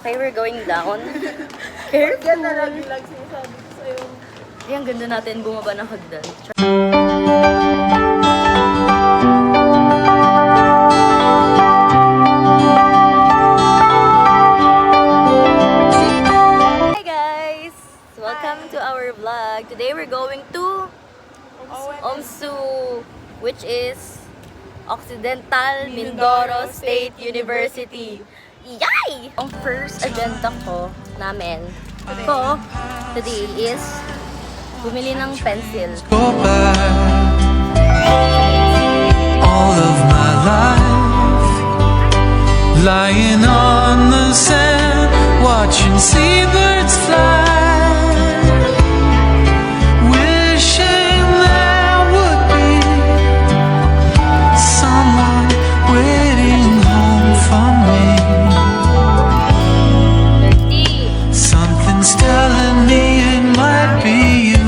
Okay, we're going down. Careful. Ganda lagi lang sinasabi ko sa'yo. Ay, ang ganda natin bumaba ng hagdan. Hi guys! Welcome to our vlog. Today we're going to OMSU, which is Occidental Mindoro State University. Yay! Ang first agenda namin today is bumili ng pencil. Go back all of my life, lying on the sand, watching seabirds fly, wishing there would be someone waiting home for me. 30. Something's telling me it might be you.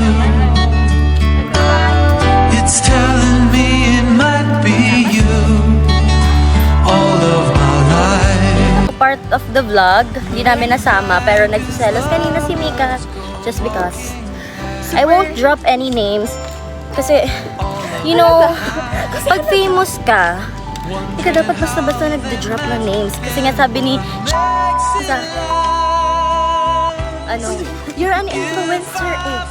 It's telling me it might be you. All of my life. Part of the vlog, hindi namin nasama pero nagsiselos kanina si Mika just because. I won't drop any names kasi, you know, pag famous ka, hindi ka dapat basta-basta nag-drop ng names. Kasi nga sabi ni sa, you're an influencer eh.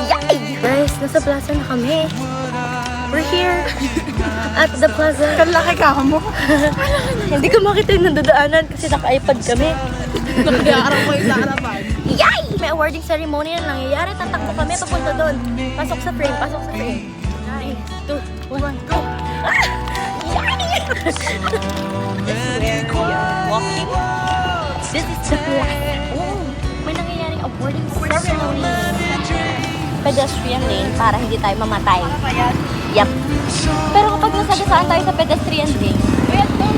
Yay! Guys, nasa plaza na kami. We're here at the plaza. Kalaki ka mo. Hindi ko makita yung nadadaanan kasi naka-iPad kami. Nag-iarap ko yung sa harapan. Yay! May awarding ceremony na nangyayari. Tatakbo kami papunta doon. Pasok sa frame, pasok sa frame. 3, 2, 1, go! Ah! Yay! This is where we are walking. This is the plaza. Oh, may nangyayaring awarding ceremony. Pedestrian lane para hindi tayo mamatay. Yep. Pero kapag nasagasaan tayo sa pedestrian lane,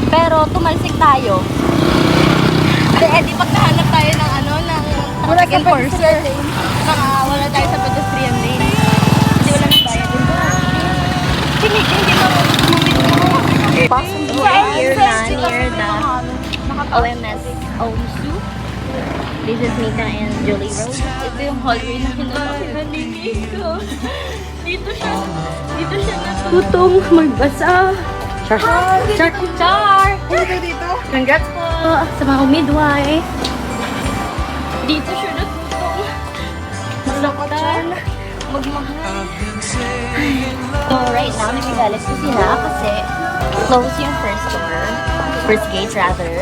pero tumalsik tayo, di pagkahanap tayo ng traffic enforcer, wala tayo sa pedestrian lane. Hindi wala nang bayad. Hindi We're here na near the OMS OMSU. This is Mika and Julie Rose. Ito yung hallway na kinalakihan ni Mika. Dito siya natutong magbasa. Char! Dito? Congrats po sa mga midwife. Dito siya natutong maglaktan, magmahal. So right now, nagigalit ko sila kasi close yung first gate rather.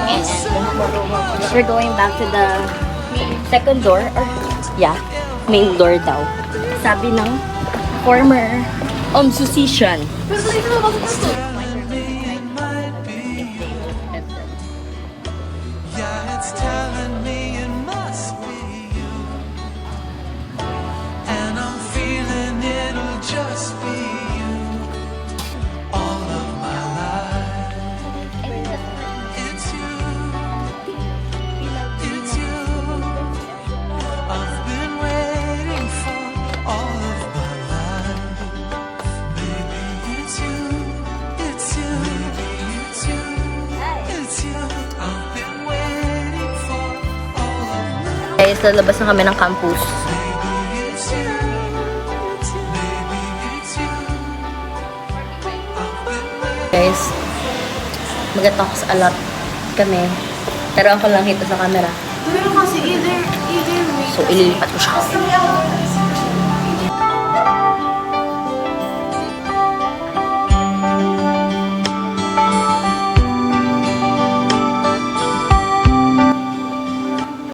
And we're going back to the second door, or main door daw. Sabi ng former musician. Yeah, it's telling me it must be you. And I'm feeling it'll just be you. All of my life. It's you. It's you. I've been waiting for all of my life. Maybe it's you. It's you. It's you. It's you. I've been waiting for all of my Guys, lalabas na kami ng campus. Maybe it's you. Maybe it's you. I've been waiting. Guys, mag-talks a lot kami. Pero ako lang kita sa camera. Pero kasi either way. So, ililipat ko siya.